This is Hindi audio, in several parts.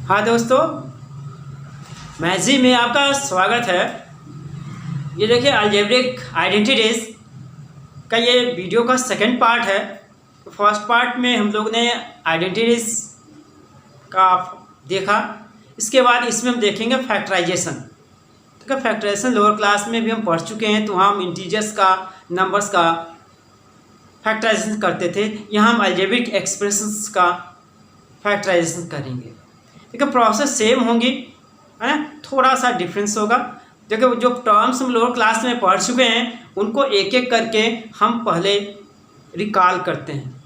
हाँ दोस्तों, मैथ्स में आपका स्वागत है। ये देखिए अलजेब्रिक आइडेंटिटीज का ये वीडियो का सेकंड पार्ट है। तो फर्स्ट पार्ट में हम लोग ने आइडेंटिटीज का देखा। इसके बाद इसमें हम देखेंगे फैक्टराइजेशन। तो फैक्टराइजेशन लोअर क्लास में भी हम पढ़ चुके हैं। तो हम इंटीजर्स का, नंबर्स का फैक्टराइजेशन करते थे। यहाँ हम अलजेब्रिक एक्सप्रेशंस का फैक्टराइजेशन करेंगे। देखिए प्रोसेस सेम होंगी, है ना, थोड़ा सा डिफरेंस होगा। देखिए जो टर्म्स हम लोअर क्लास में पढ़ चुके हैं उनको एक एक करके हम पहले रिकॉल करते हैं,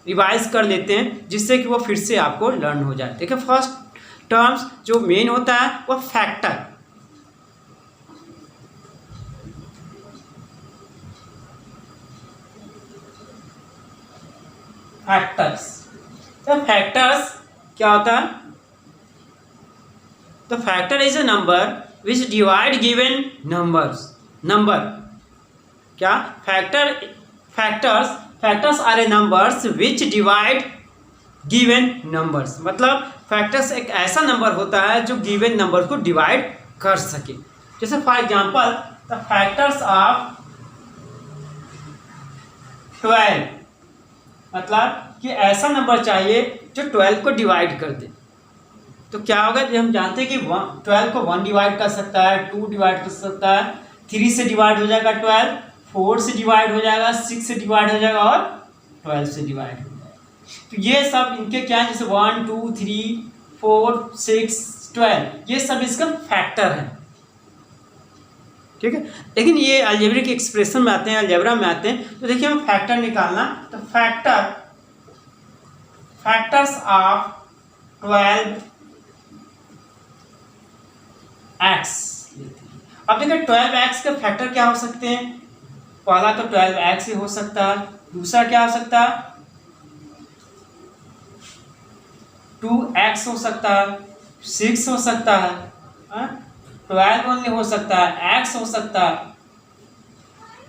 रिवाइज कर लेते हैं, जिससे कि वो फिर से आपको लर्न हो जाए। देखिए फर्स्ट टर्म्स जो मेन होता है वो फैक्टर। फैक्टर्स, तो फैक्टर्स क्या होता है? तो factor is a number which divide given numbers. Number क्या? Factors are a numbers which divide given numbers. मतलब फैक्टर्स एक ऐसा नंबर होता है जो गिवन नंबर को डिवाइड कर सके। जैसे for example the factors of 12, मतलब कि ऐसा नंबर चाहिए जो 12 को डिवाइड कर दे। तो क्या होगा? जब हम जानते हैं कि 12 को 1 डिवाइड कर सकता है, 2 डिवाइड कर सकता है, 3 से डिवाइड हो जाएगा 12, 4 से डिवाइड हो जाएगा, 6 से डिवाइड हो जाएगा और 12 से डिवाइड हो जाएगा। तो ये सब इनके क्या है? जैसे 1 2 3 4 6 12, ये सब इसका फैक्टर है। ठीक है, लेकिन ये अलजेब्रिक एक्सप्रेशन में आते हैं, अलजेब्रा में आते हैं। तो देखिए हम फैक्टर निकालना, तो फैक्टर्स ऑफ 12 x। अब देखिए 12x के फैक्टर क्या हो सकते हैं? पहला तो 12x ही हो सकता है, दूसरा क्या हो सकता है? 2x हो सकता है, 6 हो सकता है, 12 ओनली हो सकता है, x हो सकता है,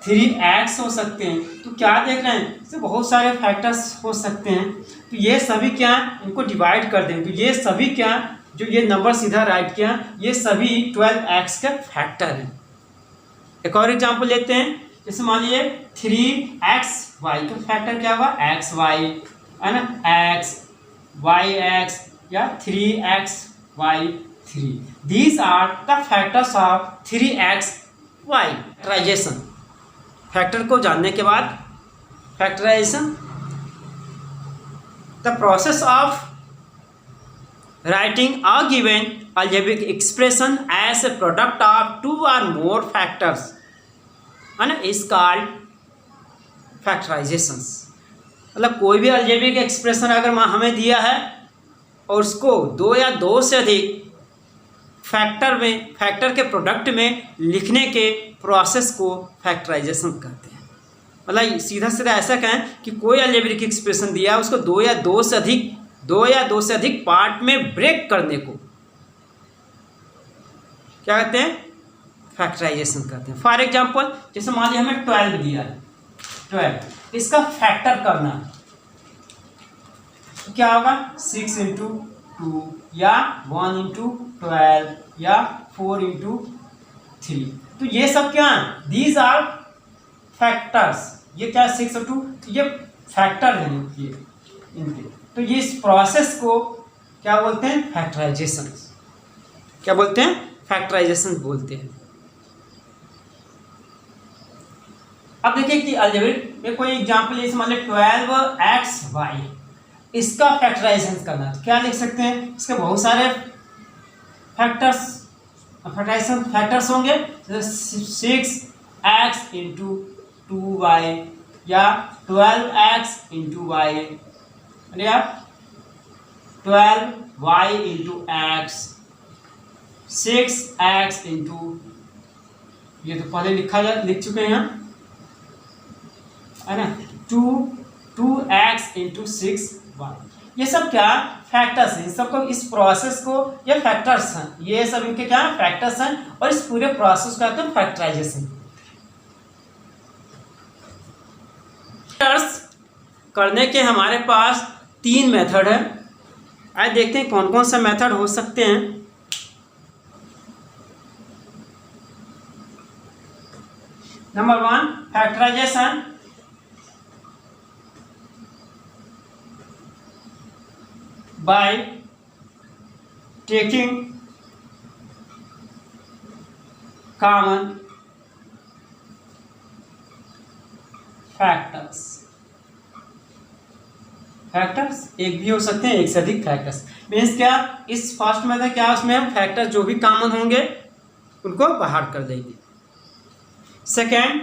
3x हो सकते हैं। तो क्या देख रहे हैं? इससे बहुत सारे फैक्टर्स हो सकते हैं। तो ये सभी क्या, इनको डिवाइड कर दें तो ये सभी क्या, जो ये नंबर सीधा राइट किया, ये सभी 12x के फैक्टर हैं। एक और एग्जांपल लेते हैं। जैसे मान लीजिए 3xy का फैक्टर क्या हुआ? xy, है ना, x yx या 3xy 3। These are the factors of 3xy। Factorisation, factor को जानने के बाद factorisation, the process of writing a given algebraic expression as a product of 2 or more factors and is called factorizations। मतलब कोई भी algebraic expression अगर हमें दिया है और उसको 2 या 2 से अधिक फैक्टर के प्रोडक्ट में लिखने के प्रोसेस को फैक्टराइजेशन कहते हैं। मतलब सीधा सीधा ऐसा कहें कि कोई अलजेब्रिक एक्सप्रेशन दिया, उसको 2 या 2 से अधिक पार्ट में ब्रेक करने को क्या कहते हैं? फैक्टराइजेशन कहते हैं। फॉर एग्जांपल जैसे मान लीजिए हमें 12 दिया है, 12 इसका फैक्टर करना तो क्या होगा? 6 इंटू 2 या 1 इंटू 12 या 4 इंटू 3। तो ये सब क्या है? These are factors. ये क्या? 6 और 2, तो ये फैक्टर है ये इनके। तो ये इस प्रोसेस को क्या बोलते हैं? फैक्टराइजेशन। क्या बोलते हैं? फैक्टराइजेशन बोलते हैं। अब देखिए कि अलजेब्रिक में कोई एग्जांपल जैसे मान लीजिए 12xy, इसका फैक्टराइजेशन करना तो क्या लिख सकते हैं? इसके बहुत सारे फैक्टर्स होंगे, जैसे 6x इंटू 2y या 12x इंटू y या 12y into x, 6x into, ये तो पहले लिख चुके हैं हम, है ना, 2x इंटू 6y। ये सब क्या फैक्टर्स हैं। सबको इस प्रोसेस को, ये फैक्टर्स हैं, ये सब इनके क्या फैक्टर्स हैं और इस पूरे प्रोसेस का कहते हैं फैक्टराइजेशन। फैक्टर्स करने के हमारे पास 3 मेथड है। आइए देखते हैं कौन कौन सा मेथड हो सकते हैं। Number 1, factorisation by taking common factors. Factors एक भी हो सकते हैं, एक से अधिक फैक्टर्स। मीन्स क्या, इस फर्स्ट मेथड क्या, उसमें हम फैक्टर जो भी कॉमन होंगे उनको बाहर कर देंगे। Second,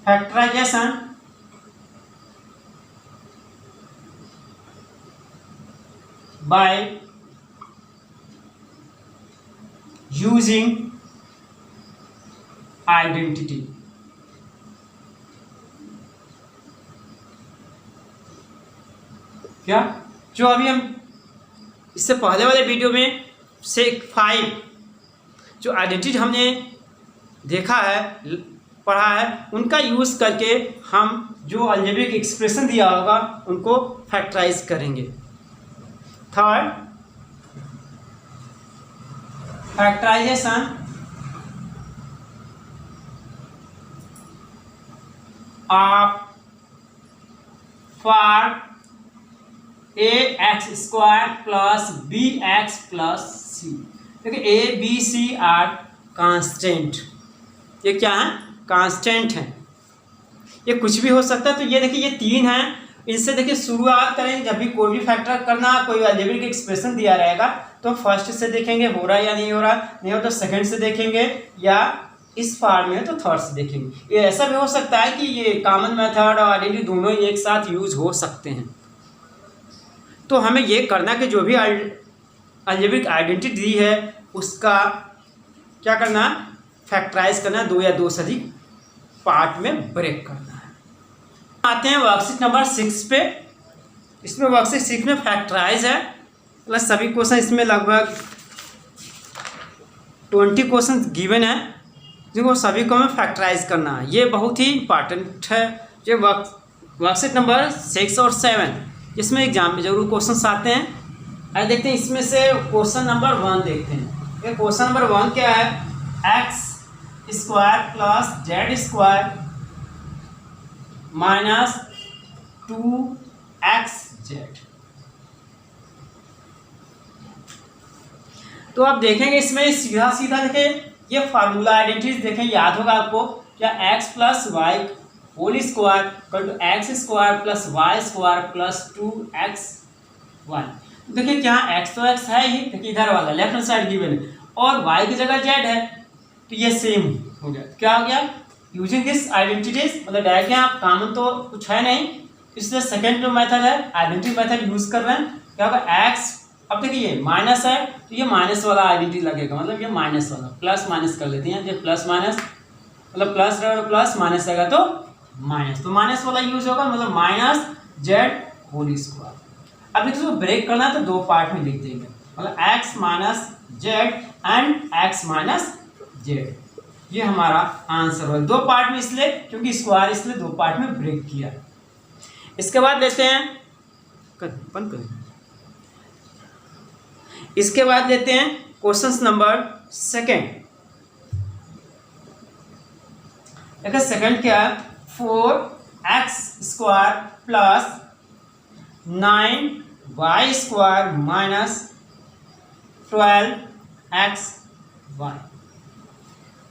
factorization by using identity. क्या, जो अभी हम इससे पहले वाले वीडियो में से 5 जो आइडेंटिटी हमने देखा है, पढ़ा है, उनका यूज़ करके हम जो अलजेब्रिक एक्सप्रेशन दिया होगा उनको फैक्टराइज करेंगे। Third, factorization of for a x square plus b x plus c. देखिए a b c are constant, ये क्या है, कांस्टेंट है, ये कुछ भी हो सकता है। तो ये देखिए ये 3 हैं, इनसे देखिए शुरुआत करें। जब भी कोई भी फैक्टर करना, कोई अलजेब्रिक एक्सप्रेशन दिया रहेगा तो फर्स्ट से देखेंगे हो रहा है या नहीं हो रहा, नहीं हो तो सेकंड से देखेंगे, या इस फॉर्म में है तो थर्ड से देखेंगे। ये ऐसा भी हो सकता है कि ये कॉमन मेथड और आइडेंटिटी दोनों ही एक साथ यूज हो सकते हैं। तो हमें ये करना कि जो भी अलजेब्रिक आइडेंटिटी दी है उसका क्या करना है, फैक्टराइज करना है, 2 या 2 से अधिक पार्ट में ब्रेक करना है। आते हैं वर्कशीट नंबर 6 पे। इसमें वर्कशीट 6 में फैक्टराइज है, प्लस सभी क्वेश्चन इसमें लगभग 20 क्वेश्चन गिवन है जिनको सभी को हमें फैक्टराइज करना है। ये बहुत ही इंपॉर्टेंट है। ये वर्कशीट नंबर 6 और 7 इसमें एग्जाम में जरूर क्वेश्चन आते हैं। आइए देखते हैं इसमें से क्वेश्चन नंबर 1 देखते हैं। ये क्वेश्चन नंबर 1 क्या है, x square plus Z square minus 2xz। तो आप देखेंगे इसमें सीधा सीधा देखें, ये फार्मूला आइडेंटिटीज देखें, याद होगा आपको, क्या x plus y whole square equal to x square plus y square plus 2xy। देखिए क्या x तो x है ही, देखिए इधर वाला लेफ्ट हैंड साइड गिवन है, और y की जगह z है, तो ये सेम हो गया। क्या हो गया, यूजिंग दिस आइडेंटिटीज, मतलब डायरेक्ट यहाँ कॉमन तो कुछ है नहीं, इसलिए सेकेंड जो मेथड है आइडेंटिटी मेथड यूज कर रहे हैं। क्या होगा, x, अब देखिए ये माइनस है तो ये माइनस वाला आइडेंटिटी लगेगा, मतलब ये माइनस वाला, प्लस माइनस कर लेते हैं, ये प्लस माइनस मतलब प्लस रहेगा प्लस, माइनस रहेगा तो माइनस, तो माइनस वाला यूज होगा, मतलब माइनस जेड होल स्क्वायर। अब इसको ब्रेक करना है तो 2 पार्ट में लिख देंगे, मतलब x minus Z and x minus Z. ये हमारा आंसर है 2 पार्ट में, इसलिए क्योंकि स्क्वायर इसलिए 2 पार्ट में ब्रेक किया। इसके बाद लेते हैं इसके बाद लेते हैं क्वेश्चन नंबर 2। देखिए सेकंड क्या है, 4x square plus 9y square minus 12xy।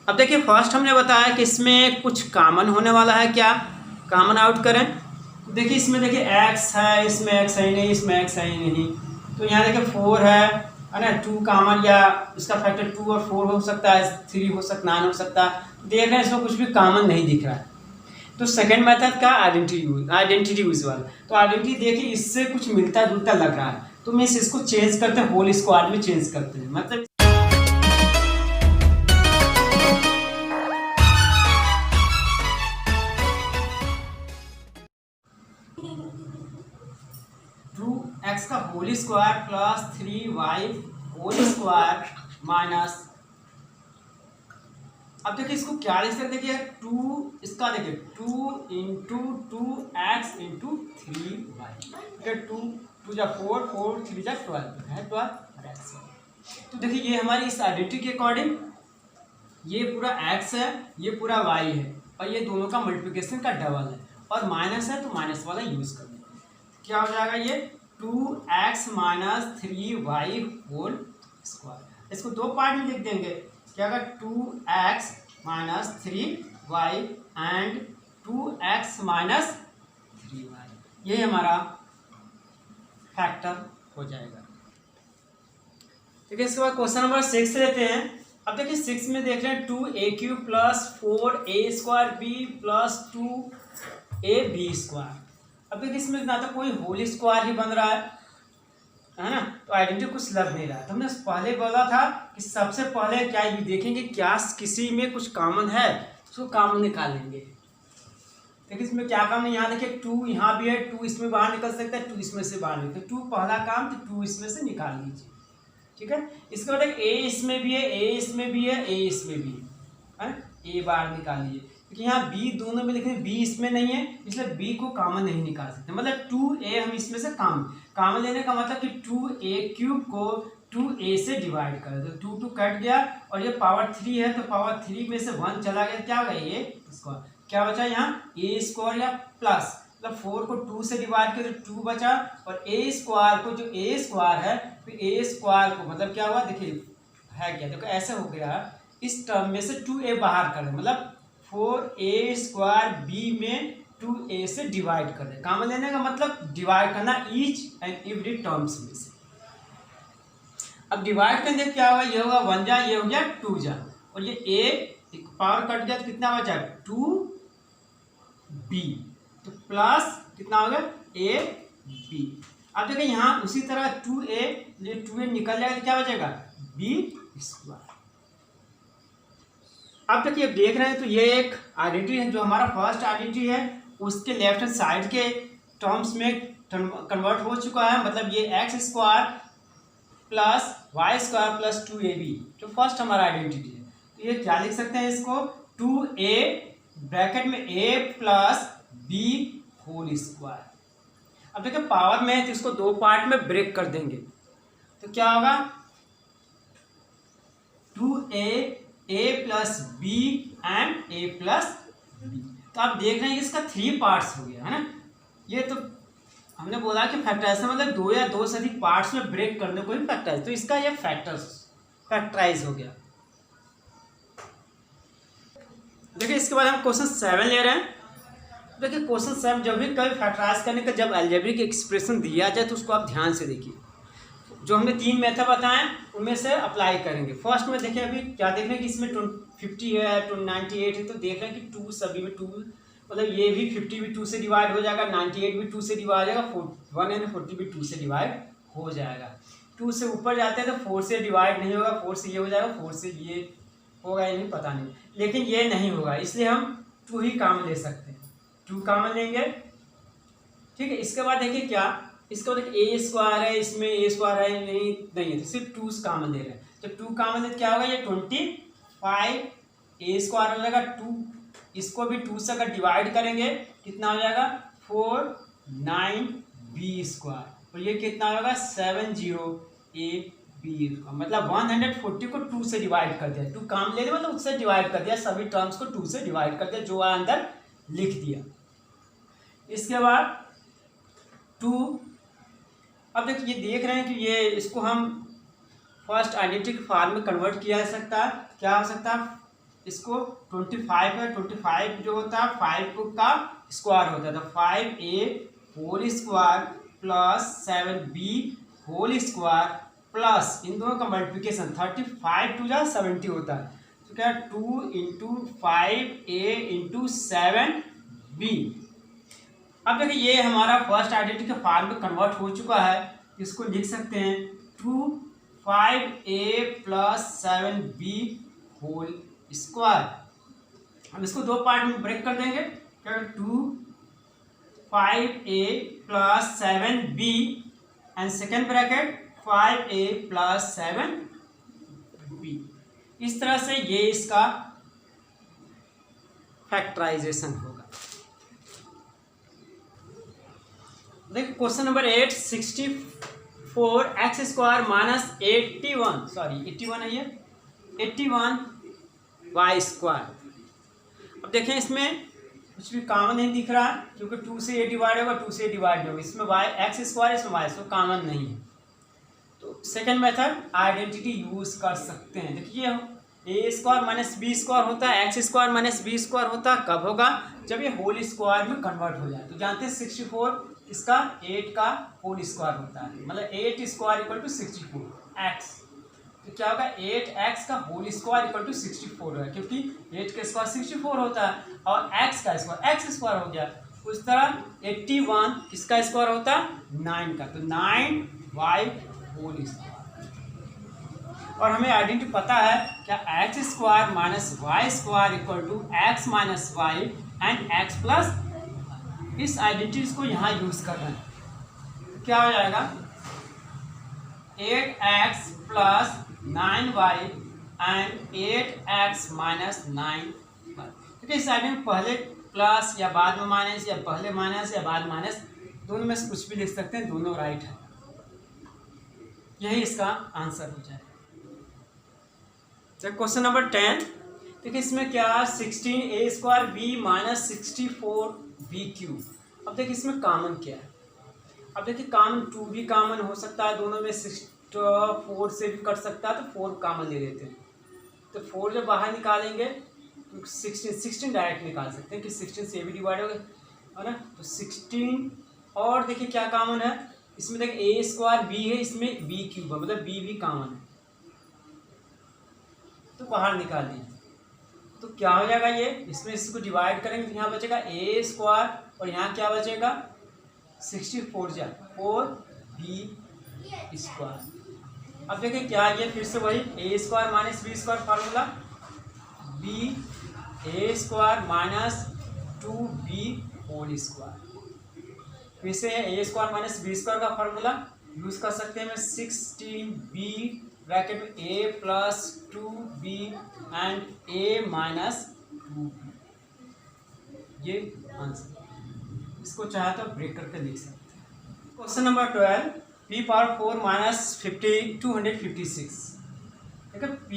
अब देखिए फर्स्ट हमने बताया कि इसमें कुछ कॉमन होने वाला है, क्या कॉमन आउट करें। देखिए इसमें देखिए x है, इसमें x है ही नहीं, इसमें x है ही नहीं, तो यहाँ देखिए 4 है ना, 2 कॉमन, या इसका फैक्टर 2 और 4 हो सकता है, 3 हो सकता, 9 हो सकता है। देख रहे हैं इसमें कुछ भी कॉमन नहीं दिख रहा है, तो सेकंड मेथड का आइडेंटिटी यूज वाला। तो आइडेंटिटी देखिए इससे कुछ मिलता जुलता लग रहा है, तो मैं इसको चेंज करते हैं, होल स्क्वायर में चेंज करते हैं, मतलब x का whole square plus 3y whole square minus, अब देखिए इसको क्या लिख सकते, देखिए 2, इसका देखिए 2 इंटू 2x इंटू 3y, 2 2 जा 4, 4 3 जा 12 है 12 और x। तो देखिए ये हमारी इस आइडेंटिटी के अकॉर्डिंग ये पूरा x है, ये पूरा y है और ये दोनों का मल्टीप्लिकेशन का डबल है और माइनस है तो माइनस वाला यूज़ कर देंगे। क्या हो जाएगा ये 2x - 3y होल स्क्वायर। इसको दो पार्ट में लिख देंगे। क्या होगा 2x - 3y and 2x - 3y, ये हमारा फैक्टर हो जाएगा। ठीक है, इसके बाद क्वेश्चन नंबर 6 लेते हैं। अब देखिए 6 में देख रहे हैं 2a³ + 4a² b + 2ab²। अब देखिए इसमें ना तो कोई होल स्क्वायर ही बन रहा है ना, तो आइडेंटिटी कुछ लग नहीं रहा है। तो हमने पहले बोला था कि सबसे पहले क्या ये देखेंगे क्या किसी में कुछ कॉमन है, उसको कॉमन निकालेंगे। देखिए इसमें क्या काम है, यहाँ देखिए 2 यहाँ भी है, 2 इसमें बाहर निकल सकता है, 2 इसमें से बाहर निकल, 2 पहला काम, तो 2 इसमें से निकाल लीजिए। ठीक है, इसके बाद ए इसमें भी है, ए इसमें भी है, ए इसमें भी है, ए बाहर निकाल लीजिए। क्योंकि यहाँ बी दोनों में, लेकिन बी इसमें नहीं है, इसलिए बी को कॉमन नहीं निकाल सकते। मतलब 2a हम इसमें से कॉमन लेने का मतलब कि 2a³ को 2a से डिवाइड कर दो, 2 2 कट गया और ये पावर 3 है, तो पावर 3 में से 1 चला गया, क्या होगा ये स्क्वायर, क्या बचा यहाँ a² या प्लस, मतलब 4 को 2 से डिवाइड किया तो 2 बचा, और a² को जो a² है, फिर a² को मतलब क्या हुआ देखिए है क्या, देखो ऐसे हो गया, इस टर्म में से 2a बाहर कर दे, मतलब 4a² b में 2a से डिवाइड कर दे। कॉमन लेने का मतलब डिवाइड करना ईच एंड एवरी टर्म्स में से। अब डिवाइड करने क्या होगा, ये होगा 1 जा, ये हो गया 2 जा, और ये a पावर कट गया तो कितना बचा 2b, तो प्लस कितना हो गया ab। अब देखिए यहाँ उसी तरह 2a, ये 2a निकल जाएगा तो क्या बचेगा b²। अब देखिए देख रहे हैं तो ये एक आइडेंटिटी है जो हमारा फर्स्ट आइडेंटिटी है, उसके लेफ्ट हैंड साइड के टर्म्स में कन्वर्ट हो चुका है, मतलब ये x² + y² + 2ab जो फर्स्ट हमारा आइडेंटिटी है। तो ये क्या लिख सकते हैं इसको 2a ब्रैकेट में a + b होल स्क्वायर। अब देखिए पावर में है तो इसको दो पार्ट में ब्रेक कर देंगे, तो क्या होगा 2a + b and a + b। तो आप देख रहे हैं इसका 3 पार्ट्स हो गया है ना। ये तो हमने बोला कि फैक्टराइज मतलब 2 या 2 से अधिक पार्ट्स में ब्रेक करने को ही फैक्टराइज, तो इसका ये फैक्टराइज हो गया। देखिए इसके बाद हम क्वेश्चन 7 ले रहे हैं। देखिए क्वेश्चन 7 जब भी कभी फैक्टराइज करने का जब अलजेब्रिक एक्सप्रेशन दिया जाए तो उसको आप ध्यान से देखिए। जो हमने 3 मेथड बताएं उनमें से अप्लाई करेंगे। फर्स्ट में देखिए अभी क्या देख रहे हैं कि इसमें 50 है, 98 है, तो देख रहे हैं कि 2 सभी में 2, मतलब ये भी 50 भी 2 से डिवाइड हो जाएगा, 98 भी 2 से डिवाइड हो जाएगा, 140 भी 2 से डिवाइड हो जाएगा। 2 से ऊपर जाते हैं तो 4 से डिवाइड नहीं होगा, 4 से ये हो जाएगा, 4 से ये होगा या नहीं पता नहीं, लेकिन ये नहीं होगा, इसलिए हम 2 ही कॉमन ले सकते हैं, 2 कॉमन लेंगे। ठीक है, इसके बाद देखिए क्या, इसको देखिए a² है, इसमें a² है नहीं है, तो सिर्फ 2 कॉमन ले रहे हैं। जब 2 कॉमन ले क्या होगा, ये 25 a² हो जाएगा, 2 इसको भी 2 से अगर डिवाइड करेंगे कितना हो जाएगा 49b², और ये कितना होगा 70ab, मतलब 140 को 2 से डिवाइड कर दिया, 2 काम ले लिया मतलब उससे डिवाइड कर दिया, सभी टर्म्स को 2 से डिवाइड कर दिया, जो अंदर लिख दिया। इसके बाद 2, अब देखिए ये देख रहे हैं कि ये इसको हम फर्स्ट आइडेंटिटी फॉर्म में कन्वर्ट किया जा सकता है। क्या हो सकता है, इसको 25 है, 25 जो होता है 5 का स्क्वायर होता है, तो 5a whole square + 7b whole square plus इन दोनों का मल्टीप्लिकेशन 35 2 जा 70 होता है, तो क्या 2 × 5a × 7b। अब देखिए ये हमारा फर्स्ट आइडेंटिटी के फॉर्म में कन्वर्ट हो चुका है, इसको लिख सकते हैं 5a + 7b होल स्क्वायर। हम इसको दो पार्ट में ब्रेक कर देंगे, क्या 5a + 7b and second bracket 5a + 7b। इस तरह से ये इसका फैक्टराइजेशन होगा। देखिए question number 8, 64 x square minus 81, sorry 81 है ये, 81 वाई स्क्वायर। अब देखें इसमें कुछ भी कॉमन नहीं दिख रहा है, क्योंकि 2 से ये डिवाइड होगा, 2 से ये डिवाइड होगा, इसमें वाई एक्स स्क्वायर, इसमें वाई स्क्वायर कॉमन नहीं है। तो सेकंड मेथड आइडेंटिटी यूज कर सकते हैं। देखिए a square minus b square होता है, x square minus b square होता है, कब होगा? जब ये होल स्क्वायर में कन्वर्ट हो जाए। तो जानते हैं 64 इसका 8 का होल स्क्वायर होता है, मतलब 8 स्क्वायर इक्वल टू 64 एक्स। तो क्या होगा? 8x का होल स्क्वायर इक्वल टू 64 है, क्योंकि 8 का स्क्वायर 64 होता है और x का स्क्वायर एक्स स्क्वायर हो गया। उस तरह 81 किसका स्क्वायर होता है? 9 का, तो 9y होल स्क्वायर। और हमें आइडेंटिटी पता है क्या? X square minus y square equal to x minus y and x plus. इस आइडेंटिटी को यहाँ यूज करना है। क्या हो जाएगा? 8x plus 9y and 8x minus 9y। क्योंकि इस आइडेंटिटी में पहले प्लस या बाद में माइनस, या पहले माइनस या बाद माइनस, दोनों में से कुछ भी लिख सकते हैं, दोनों राइट है। यही इसका आंसर हो जाए। क्वेश्चन नंबर 10, देखिए इसमें क्या? 16a square B minus 64b cube. अब देखिए इसमें कॉमन क्या है? अब देखिए कॉमन 2 भी कॉमन हो सकता है, दोनों में 4 से भी कट सकता है, तो 4 कॉमन ले लेते हैं। तो 4 जब बाहर निकालेंगे तो 16 डायरेक्ट निकाल सकते हैं कि 16 से भी डिवाइड हो गया, है ना? तो 16, और देखिए क्या कॉमन है इसमें? देखिए ए स्क्वायर बी है, इसमें बी क्यूब है, मतलब बी भी कॉमन है, तो बाहर निकाल दिए। तो क्या हो जाएगा ये? इसमें इसको डिवाइड करेंगे तो यहाँ बचेगा ए स्क्वायर, और यहाँ क्या बचेगा? 64 जा 4b स्क्वायर। अब देखिए क्या, ये फिर से वही a square minus b square formula, b a square minus 2b whole square. फिर से a square minus b square का फार्मूला यूज कर सकते हैं। 16b ब्रैकेट में a plus 2b and a minus 2b, ये आंसर। इसको चाहे तो ब्रेक करके लिख सकते हैं। Question number 12, p power 4 minus 256। देखिए p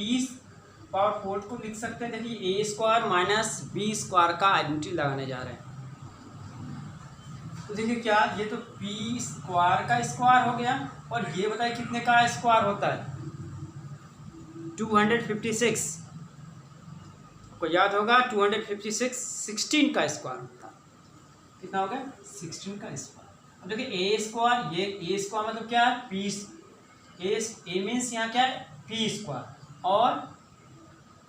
पावर 4 को लिख सकते हैं। देखिए a square minus b square का आइडेंटिटी लगाने जा रहे हैं। तो देखिए क्या, ये तो p स्क्वायर का स्क्वायर हो गया, और ये बताइए कितने का स्क्वायर होता है? 256। आपको याद होगा 256 16 का स्क्वायर होता है। कितना हो गया? 16 का स्क्वायर। अब देखिए ए स्क्वायर, ये ए स्क्वायर मतलब क्या है? पी, ए मीन्स यहाँ क्या है? पी स्क्वायर, और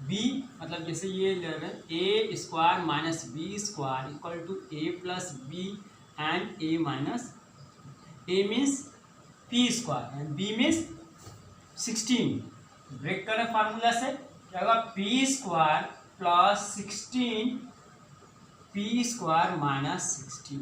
बी मतलब जैसे ये ले रहे हैं a square minus b square equal to a plus b and a minus. A means p square and b means 16। Break करें फार्मूला से, क्या होगा? P square plus 16 p square minus 16।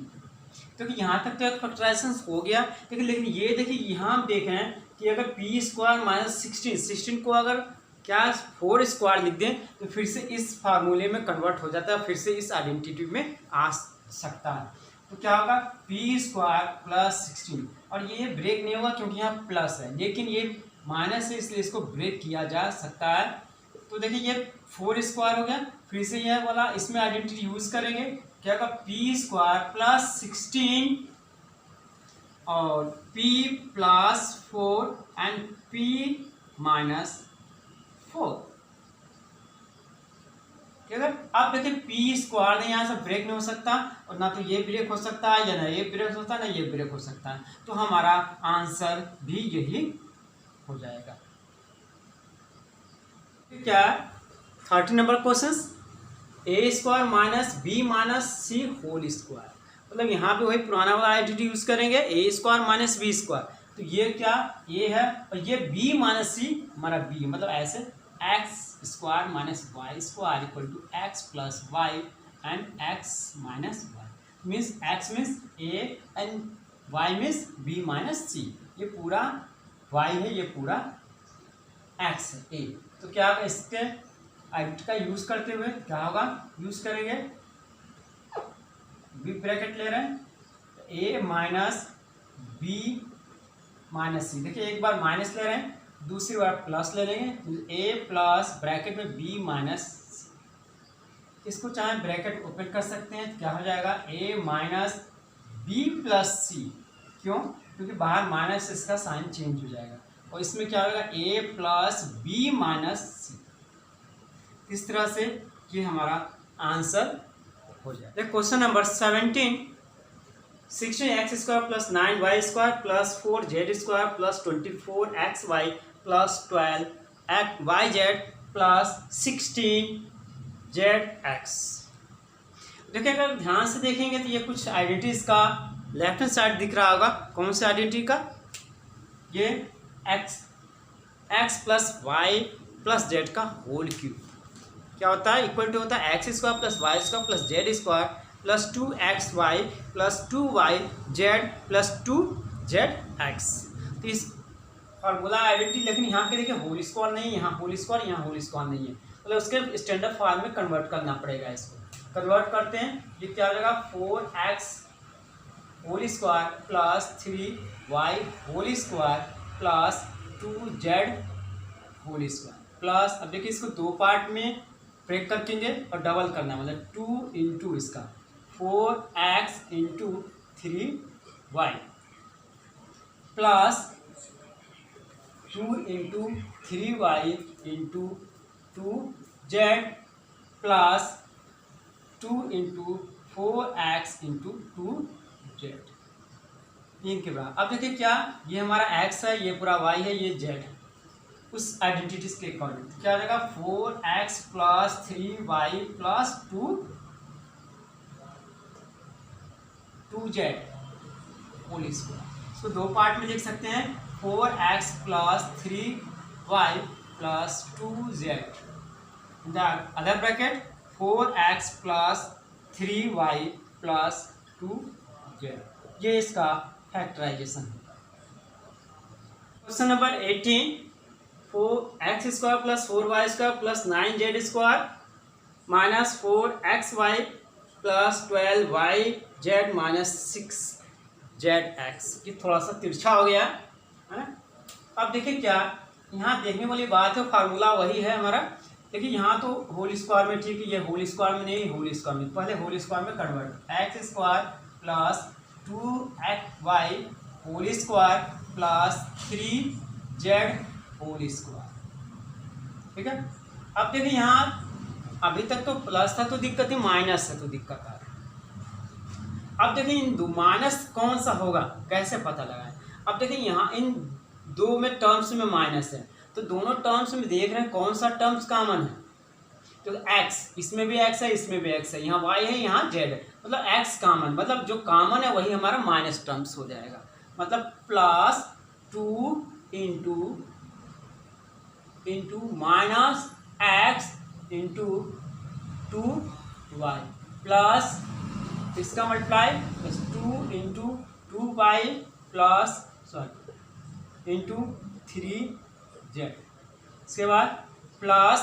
तो यहाँ तक तो एक फैक्टराइजेशन हो गया, लेकिन ये देखिए यहाँ हम देख रहे हैं कि अगर पी स्क्वायर माइनस 16 को अगर क्या 4 स्क्वायर लिख दें तो फिर से इस फार्मूले में कन्वर्ट हो जाता है, फिर से इस आइडेंटिटी में आ सकता है। तो क्या होगा? पी स्क्वायर प्लस 16, और ये ब्रेक नहीं होगा क्योंकि यहाँ प्लस है, लेकिन ये माइनस है इसलिए इसको ब्रेक किया जा सकता है। तो देखिए ये 4 स्क्वायर हो गया, फिर से यह वाला इसमें आइडेंटिटी यूज करेंगे। क्या होगा? पी स्क्वायर प्लस 16 और p plus 4 and p minus 4। ठीक है, अब देखिए पी स्क्वायर ने यहाँ से ब्रेक नहीं हो सकता, और ना तो ये ब्रेक हो सकता है, या ना ये ब्रेक हो सकता है, ना ये ब्रेक हो सकता है। तो हमारा आंसर भी यही हो जाएगा। क्या 30 नंबर क्वेश्चन, ए स्क्वायर माइनस बी माइनस सी होल स्क्वायर। मतलब यहाँ पे वही पुराना वाला आइडेंटिटी यूज करेंगे, ए स्क्वायर माइनस बी स्क्वायर। तो ये क्या, ये है, और ये बी माइनस सी हमारा बी, मतलब ऐसे x square minus y square equal to x plus y and x minus y. Means x means a and y means b minus c. ये पूरा वाई है, ये पूरा एक्स है, ए। तो क्या होगा? इसके आइडेंटिटी का यूज करते हुए क्या होगा? यूज करेंगे बी ब्रैकेट ले रहे हैं, ए माइनस बी माइनस सी। देखिए एक बार माइनस ले रहे हैं, दूसरी बार प्लस ले लेंगे, ए प्लस ब्रैकेट में बी माइनस सी। इसको चाहे ब्रैकेट ओपन कर सकते हैं, क्या हो जाएगा ए माइनस बी प्लस सी। क्यों? क्योंकि बाहर माइनस इसका साइन चेंज हो जाएगा, और इसमें क्या होगा ए प्लस बी माइनस सी। इस तरह से ये हमारा आंसर हो जाए। Question number 17, 16x² plus 9y² plus 4z² plus 24xy plus 12yz plus 16zx। देखिए अगर ध्यान से देखेंगे तो ये कुछ आइडेंटिटीज का लेफ्ट हैंड साइड दिख रहा होगा। कौन से आइडेंटिटी का? ये x plus y plus z का होल क्यूब क्या होता है? इक्वल टू होता है x² plus y² plus z² plus 2xy plus 2yz plus 2zx। तो इस फॉर्मूला आइडेंटिटी, लेकिन यहाँ के देखिए होल स्क्वायर नहीं, यहाँ होल स्क्वायर, यहाँ होल स्क्वायर नहीं है, मतलब उसके स्टैंडर्ड फॉर्म में कन्वर्ट करना पड़ेगा। इसको कन्वर्ट करते हैं, ये क्या हो जाएगा 4x whole square plus 3y whole square plus 2z whole square plus, अब देखिए इसको दो पार्ट में ब्रेक करके और डबल करना है, मतलब 2 इंटू इसका 4x into 3y plus 2 into 3y into 2z plus 2 into 4x into 2z। इनके बराबर। अब देखिए क्या, ये हमारा x है, ये पूरा y है, ये z है। उस आइडेंटिटीज के अकॉर्डिंग क्या हो जाएगा 4x plus 3y plus 2z whole square. इसको दो पार्ट में लिख सकते हैं, 4x plus 3y plus 2z, the other bracket 4x plus 3y plus 2z। ये इसका फैक्टराइजेशन है। Question number 18, 4x² plus 4y² plus 9z² minus 4xy plus 12yz minus 6zx। ये थोड़ा सा तिरछा हो गया है ना। अब देखिए क्या, यहाँ देखने वाली बात है, फार्मूला वही है हमारा। देखिए यहाँ तो होल स्क्वायर में ठीक है, ये होल स्क्वायर में नहीं, होल स्क्वायर में, पहले होल स्क्वायर में convert, x² plus 2xy whole square plus 3z whole square. ठीक है। अब देखिए यहाँ अभी तक तो प्लस था तो दिक्कत थी, माइनस है तो दिक्कत आ रही है। अब देखिए इन दो माइनस कौन सा होगा, कैसे पता लगाएं? अब देखिए यहाँ इन दो में टर्म्स में माइनस है, तो दोनों टर्म्स में देख रहे हैं कौन सा टर्म्स कॉमन है। तो x, इसमें भी x है, इसमें भी x है, यहाँ y है, यहाँ z है, मतलब x कॉमन, मतलब जो कॉमन है वही हमारा माइनस टर्म्स हो जाएगा। मतलब plus 2 into minus x into 2y plus इसका multiply plus 2 into 2y plus into 3z। इसके बाद प्लस,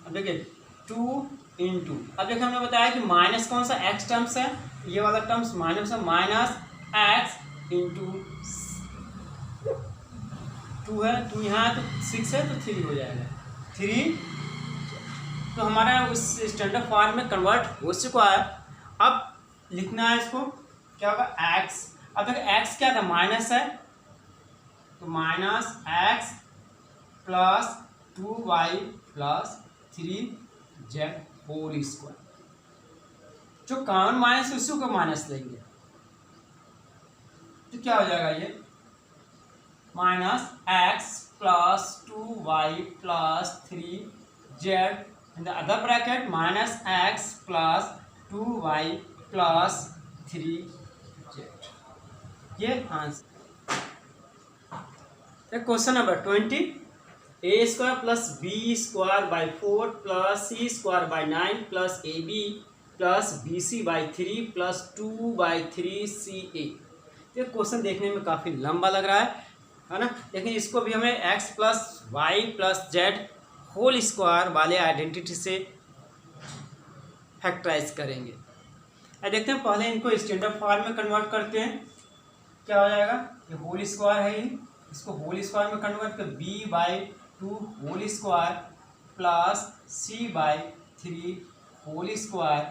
अब देखिए 2 इंटू, अब देखिए हमने बताया कि माइनस कौन सा x टर्म्स है, ये वाला टर्म्स माइनस है, माइनस x इंटू 2 है, 2 यहाँ है तो 6 है तो 3 हो जाएगा 3। तो हमारा उस स्टैंडर्ड फॉर्म में कन्वर्ट हो चुका है। अब लिखना है इसको, क्या होगा x। अब देखिए x क्या था, माइनस है, तो minus x plus 2y plus 3z whole square. जो कॉमन माइनस है उसी को माइनस लेंगे, तो क्या हो जाएगा ये minus x plus 2y plus 3z in the other bracket minus x plus 2y plus 3z। ये answer. Question number 20, a² plus b² by 4 plus c² by 9 plus ab plus bc by 3 plus 2 by 3 ca। ये क्वेश्चन देखने में काफ़ी लंबा लग रहा है ना, लेकिन इसको भी हमें x plus y plus z whole square वाले आइडेंटिटी से फैक्टराइज करेंगे। देखते हैं, पहले इनको स्टैंडर्ड फॉर्म में कन्वर्ट करते हैं। क्या हो जाएगा, ये होल स्क्वायर है, इसको होल स्क्वायर में कन्वर्ट कर b/2 whole square plus c/3 whole square.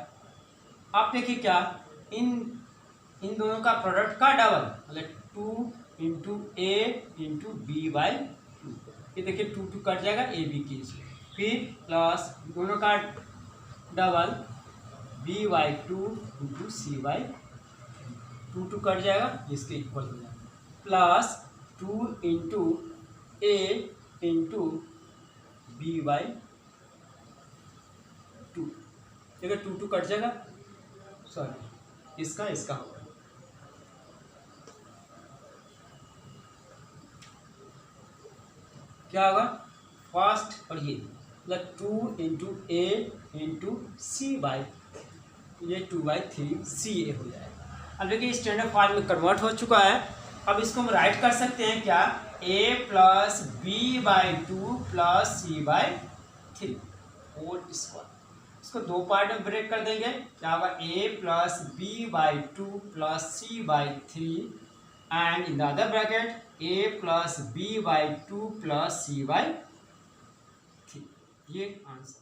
अब देखिए क्या, इन दोनों का प्रोडक्ट का डबल, मतलब 2 इंटू ए इंटू b/2। ये देखिए 2 कट जाएगा ए बी की, फिर प्लस दोनों का double b/2 into c/2 cut जाएगा, इसके इक्वल हो जाएगा, प्लस 2 इंटू ए इंटू b/2। देखिए 2 कट जाएगा, सॉरी इसका होगा, क्या होगा फर्स्ट, और ये मतलब 2 इंटू ए इंटू c/, ये 2/3 CA हो जाएगा। अब देखिए स्टैंडर्ड फॉर्म में कन्वर्ट हो चुका है। अब इसको हम राइट कर सकते हैं क्या, a plus b/2 plus c/3 whole square. इसको दो पार्ट में ब्रेक कर देंगे, क्या होगा a plus b/2 plus c/3 and in the other bracket a plus b/2 plus c/3। ये आंसर।